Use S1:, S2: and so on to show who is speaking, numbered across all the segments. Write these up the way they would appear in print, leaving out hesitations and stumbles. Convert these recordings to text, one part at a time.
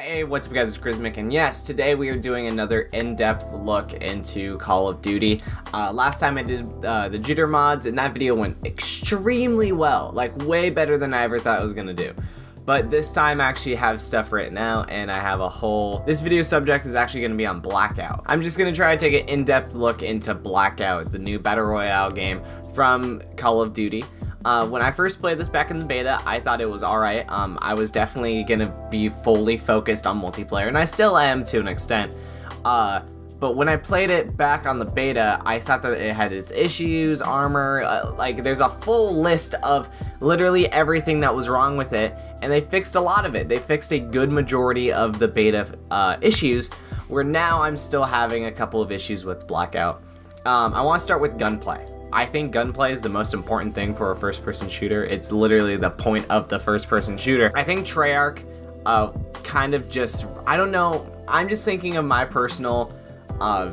S1: Hey, what's up guys, it's Crismic, and yes, today we are doing another in-depth look into Call of Duty. Last time I did the jitter mods, and that video went extremely well, like way better than I ever thought it was gonna do. But this time I actually have stuff written out, and I have a whole... This video subject is actually gonna be on Blackout. I'm just gonna try to take an in-depth look into Blackout, the new Battle Royale game from Call of Duty. When I first played this back in the beta, I thought it was alright. I was definitely gonna be fully focused on multiplayer, and I still am to an extent. But when I played it back on the beta, I thought that it had its issues, armor, like there's a full list of literally everything that was wrong with it, and they fixed a lot of it. They fixed a good majority of the beta issues, where now I'm still having a couple of issues with Blackout. I want to start with gunplay. I think gunplay is the most important thing for a first-person shooter. It's literally the point of the first-person shooter. I think Treyarch kind of just, I don't know, I'm just thinking of my personal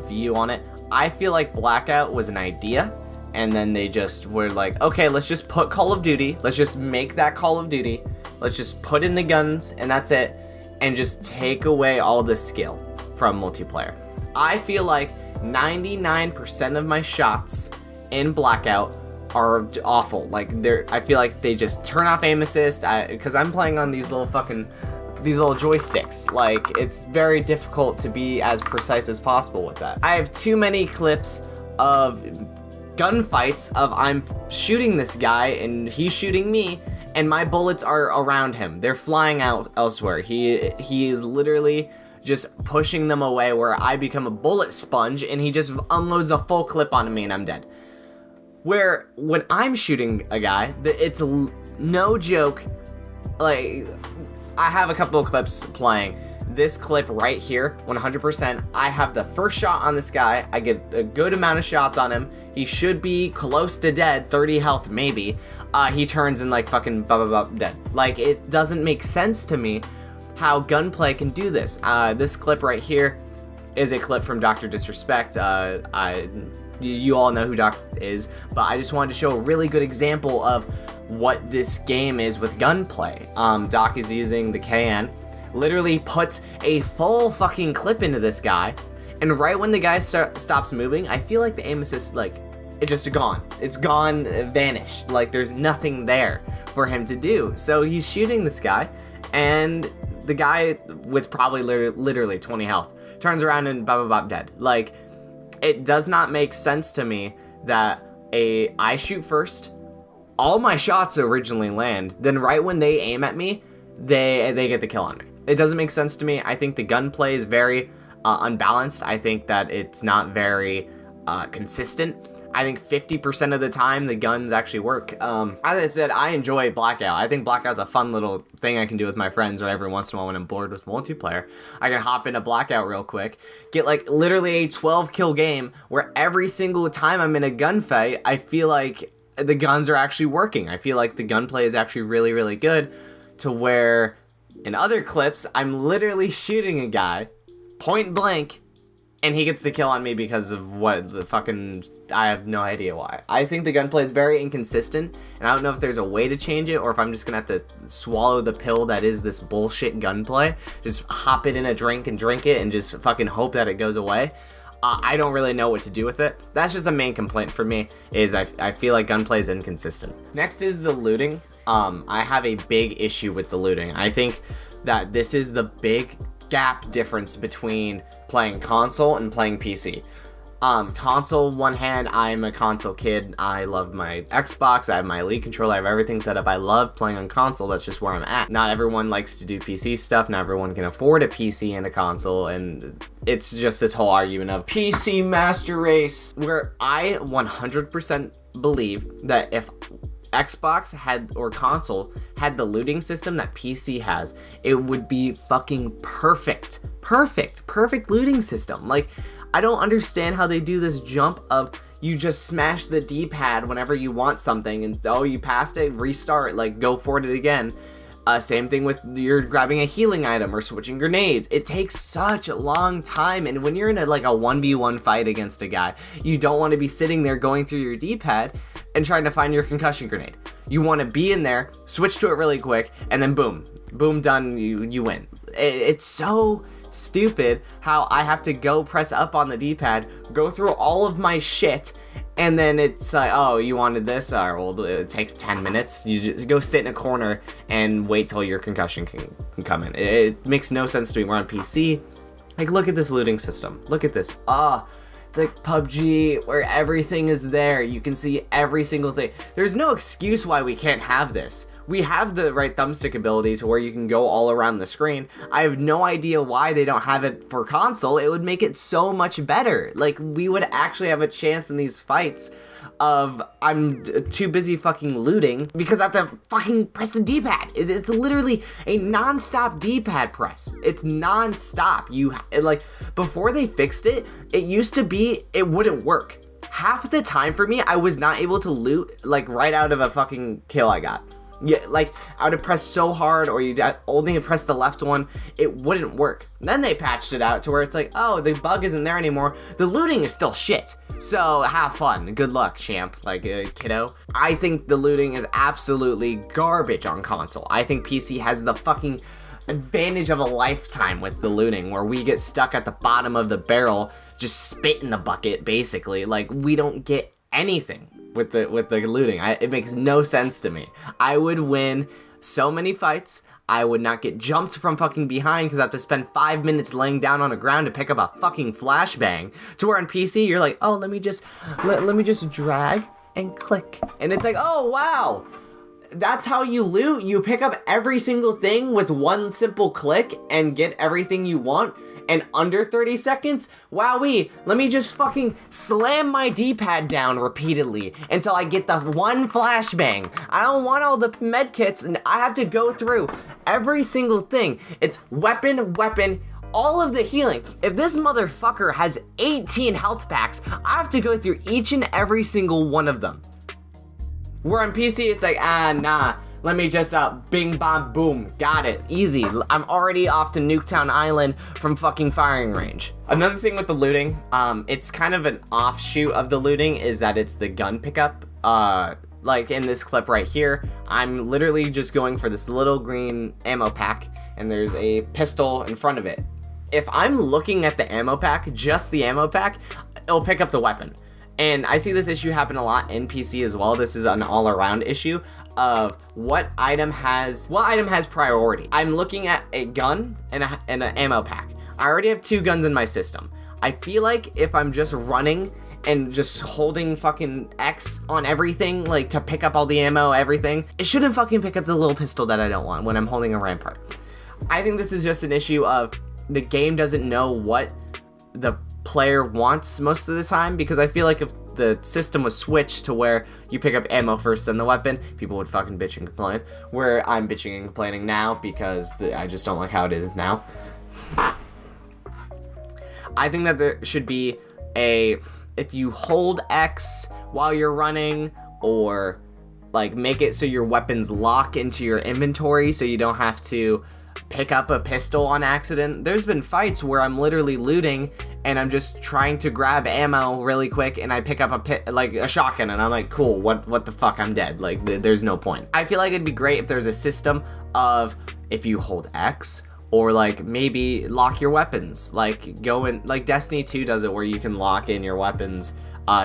S1: view on it. I feel like Blackout was an idea, and then they just were like, okay, let's just put Call of Duty, let's just make that Call of Duty, let's just put in the guns, and that's it, and just take away all the skill from multiplayer. I feel like 99% of my shots in Blackout are awful. Like I feel like they just turn off aim assist, because I'm playing on these little joysticks. Like, it's very difficult to be as precise as possible with that. I have too many clips of gunfights of I'm shooting this guy and he's shooting me, and my bullets are around him. They're flying out elsewhere. He is literally just pushing them away, where I become a bullet sponge and he just unloads a full clip on me and I'm dead. Where when I'm shooting a guy, it's no joke. Like, I have a couple of clips playing. This clip right here, 100%, I have the first shot on this guy. I get a good amount of shots on him. He should be close to dead, 30 health maybe. He turns and like fucking dead. Like, it doesn't make sense to me how gunplay can do this. This clip right here is a clip from Dr. Disrespect. You all know who Doc is, but I just wanted to show a really good example of what this game is with gunplay. Doc is using the KN, literally puts a full fucking clip into this guy, and right when the guy stops moving, I feel like the aim assist, like, it's just gone. It's gone, vanished. Like, there's nothing there for him to do. So he's shooting this guy, and the guy with probably literally 20 health turns around and dead. Like, it does not make sense to me that I shoot first, all my shots originally land, then right when they aim at me, they get the kill on me. It doesn't make sense to me. I think the gunplay is very unbalanced. I think that it's not very consistent. I think 50% of the time the guns actually work. As I said, I enjoy Blackout. I think Blackout's a fun little thing I can do with my friends, or every once in a while when I'm bored with multiplayer. I can hop into Blackout real quick, get like literally a 12 kill game where every single time I'm in a gunfight, I feel like the guns are actually working. I feel like the gunplay is actually really, really good, to where in other clips, I'm literally shooting a guy point blank, and he gets the kill on me because of what the fucking... I have no idea why. I think the gunplay is very inconsistent, and I don't know if there's a way to change it, or if I'm just gonna have to swallow the pill that is this bullshit gunplay. Just hop it in a drink and drink it, and just fucking hope that it goes away. I don't really know what to do with it. That's just a main complaint for me, is I feel like gunplay is inconsistent. Next is the looting. I have a big issue with the looting. I think that this is the big gap difference between playing console and playing PC. Console, one hand, I'm a console kid. I love my Xbox, I have my Elite controller, I have everything set up. I love playing on console, that's just where I'm at. Not everyone likes to do PC stuff, not everyone can afford a PC and a console, and it's just this whole argument of PC master race, where I 100% believe that if Xbox had, or console had, the looting system that PC has, it would be fucking perfect looting system. Like, I don't understand how they do this jump of you just smash the D-pad whenever you want something, and oh, you passed it, restart, like, go for it again. Same thing with you're grabbing a healing item or switching grenades. It takes such a long time, and when you're in a 1v1 fight against a guy, you don't want to be sitting there going through your D-pad and trying to find your concussion grenade. You want to be in there, switch to it really quick, and then boom, done, you win. It's so stupid how I have to go press up on the D-pad, go through all of my shit, and then it's like, oh, you wanted this? All right, well, it'll take 10 minutes. You just go sit in a corner and wait till your concussion can come in. It makes no sense to me. We're on PC. Like, look at this looting system. Look at this. It's like PUBG where everything is there. You can see every single thing. There's no excuse why we can't have this. We have the right thumbstick ability to where you can go all around the screen. I have no idea why they don't have it for console. It would make it so much better. Like, we would actually have a chance in these fights of I'm too busy fucking looting because I have to fucking press the D-pad. It's literally a non-stop D-pad press. It's non-stop. Like, before they fixed it, it used to be it wouldn't work. Half the time for me, I was not able to loot like right out of a fucking kill I got. Yeah, like, I would have pressed so hard, or you'd only press the left one, it wouldn't work. Then they patched it out to where it's like, oh, the bug isn't there anymore. The looting is still shit. So have fun. Good luck, champ, like, kiddo. I think the looting is absolutely garbage on console. I think PC has the fucking advantage of a lifetime with the looting, where we get stuck at the bottom of the barrel, just spit in the bucket, basically. Like, we don't get anything with the looting. It makes no sense to me. I would win so many fights. I would not get jumped from fucking behind because I have to spend 5 minutes laying down on the ground to pick up a fucking flashbang. To where on PC you're like, oh, let me just drag and click, and it's like, oh wow, that's how you loot. You pick up every single thing with one simple click and get everything you want. And under 30 seconds, wowee, let me just fucking slam my D-pad down repeatedly until I get the one flashbang. I don't want all the medkits, and I have to go through every single thing. It's weapon, all of the healing. If this motherfucker has 18 health packs, I have to go through each and every single one of them. Where on PC, it's like, nah. Let me just, bing, bam, boom, got it, easy. I'm already off to Nuketown Island from fucking firing range. Another thing with the looting, it's kind of an offshoot of the looting, is that it's the gun pickup. Like in this clip right here, I'm literally just going for this little green ammo pack, and there's a pistol in front of it. If I'm looking at the ammo pack, just the ammo pack, it'll pick up the weapon. And I see this issue happen a lot in PC as well. This is an all-around issue of what item has priority. I'm looking at a gun and an ammo pack. I already have 2 guns in my system. I feel like if I'm just running and just holding fucking X on everything, like to pick up all the ammo, everything, it shouldn't fucking pick up the little pistol that I don't want when I'm holding a rampart. I think this is just an issue of the game doesn't know what the player wants most of the time, because I feel like if the system was switched to where you pick up ammo first then the weapon, people would fucking bitch and complain, where I'm bitching and complaining now because I just don't like how it is now. I think that there should be if you hold X while you're running, or like make it so your weapons lock into your inventory so you don't have to pick up a pistol on accident. There's been fights where I'm literally looting and I'm just trying to grab ammo really quick, and I pick up a shotgun, and I'm like, cool, what the fuck, I'm dead. Like, there's no point. I feel like it'd be great if there's a system of if you hold X, or like maybe lock your weapons, like go in, like Destiny 2 does it, where you can lock in your weapons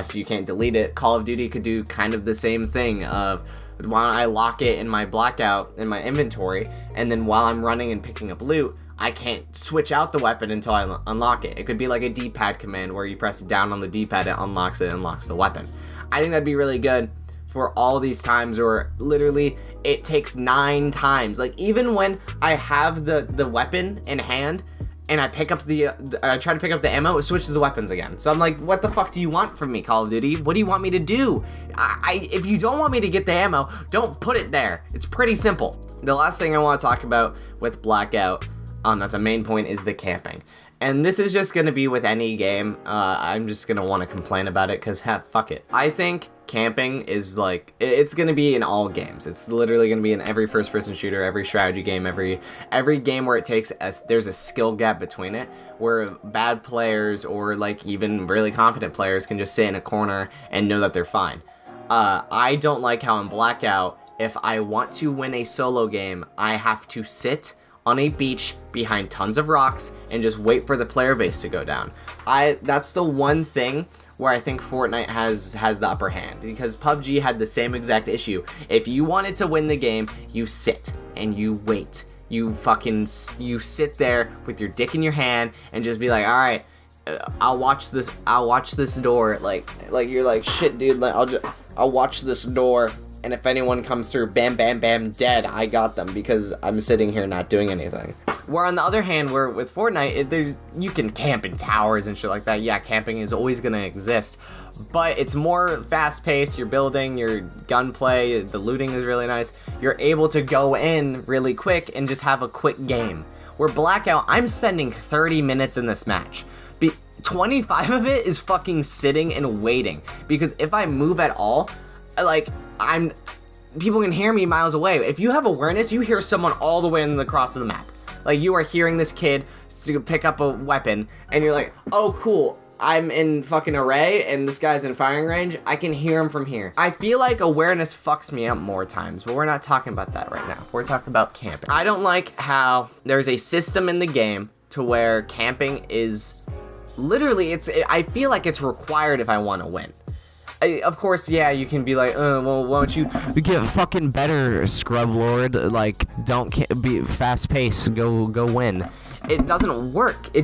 S1: so you can't delete it. Call of Duty could do kind of the same thing of, why don't I lock it in my Blackout in my inventory, and then while I'm running and picking up loot, I can't switch out the weapon until I unlock it. It could be like a D-pad command where you press down on the D-pad, it unlocks the weapon. I think that'd be really good for all these times where literally it takes 9 times. Like, even when I have the weapon in hand and I pick up I try to pick up the ammo, it switches the weapons again. So I'm like, what the fuck do you want from me, Call of Duty? What do you want me to do? If you don't want me to get the ammo, don't put it there. It's pretty simple. The last thing I want to talk about with Blackout, that's a main point, is the camping. And this is just gonna be with any game. I'm just gonna want to complain about it because fuck it. I think camping is like, it's gonna be in all games. It's literally gonna be in every first-person shooter, every strategy game, every game where there's a skill gap between it, where bad players or like even really competent players can just sit in a corner and know that they're fine. I don't like how in Blackout, if I want to win a solo game, I have to sit on a beach behind tons of rocks and just wait for the player base to go down. That's the one thing where I think Fortnite has the upper hand, because PUBG had the same exact issue. If you wanted to win the game, you sit and you wait. You sit there with your dick in your hand and just be like, all right, I'll watch this door. Like you're like, shit, dude. I'll watch this door. And if anyone comes through, bam, bam, bam, dead. I got them because I'm sitting here not doing anything. Where on the other hand, where with Fortnite, you can camp in towers and shit like that. Yeah, camping is always gonna exist, but it's more fast-paced. You're building, your gunplay, the looting is really nice. You're able to go in really quick and just have a quick game. Where Blackout, I'm spending 30 minutes in this match. 25 of it is fucking sitting and waiting, because if I move at all, like, people can hear me miles away. If you have awareness, you hear someone all the way in the cross of the map. Like, you are hearing this kid to pick up a weapon, and you're like, oh, cool, I'm in fucking array, and this guy's in firing range. I can hear him from here. I feel like awareness fucks me up more times, but we're not talking about that right now. We're talking about camping. I don't like how there's a system in the game to where camping is literally, I feel like it's required if I want to win. Of course, yeah, you can be like, well, why don't you get fucking better, scrub lord? Like, don't be fast paced, go win. It doesn't work.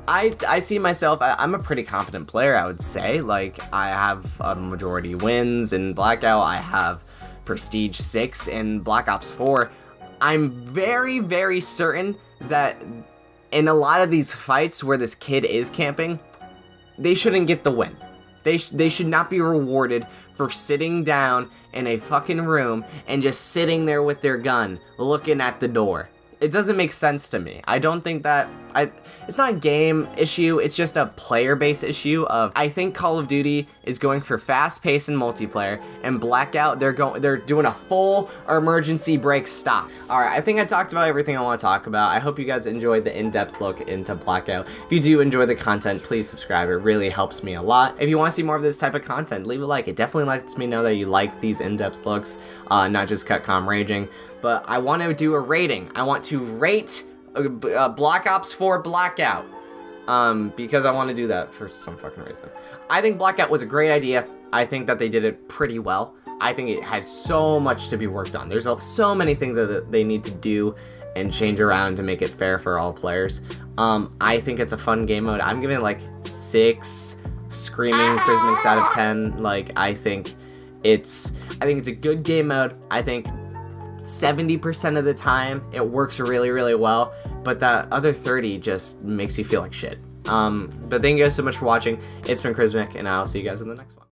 S1: I see myself, I'm a pretty competent player, I would say. Like, I have a majority wins in Blackout. I have Prestige 6 in Black Ops 4. I'm very, very certain that in a lot of these fights where this kid is camping, they shouldn't get the win. They should not be rewarded for sitting down in a fucking room and just sitting there with their gun looking at the door. It doesn't make sense to me. I don't think that it's not a game issue, it's just a player-based issue of, I think Call of Duty is going for fast-paced and multiplayer, and Blackout, they're doing a full emergency brake stop. All right, I think I talked about everything I want to talk about. I hope you guys enjoyed the in-depth look into Blackout. If you do enjoy the content, please subscribe. It really helps me a lot. If you want to see more of this type of content, leave a like. It definitely lets me know that you like these in-depth looks, not just Cutcom raging. But I want to do a rating. I want to rate Black Ops 4 Blackout, because I want to do that for some fucking reason. I think Blackout was a great idea. I think that they did it pretty well. I think it has so much to be worked on. There's so many things that they need to do and change around to make it fair for all players. I think it's a fun game mode. I'm giving it like 6 screaming Crismics out of 10. Like, I think it's a good game mode. I think 70% of the time it works really, really well, but that other 30 just makes you feel like shit. But thank you guys so much for watching. It's been Crismic, and I'll see you guys in the next one.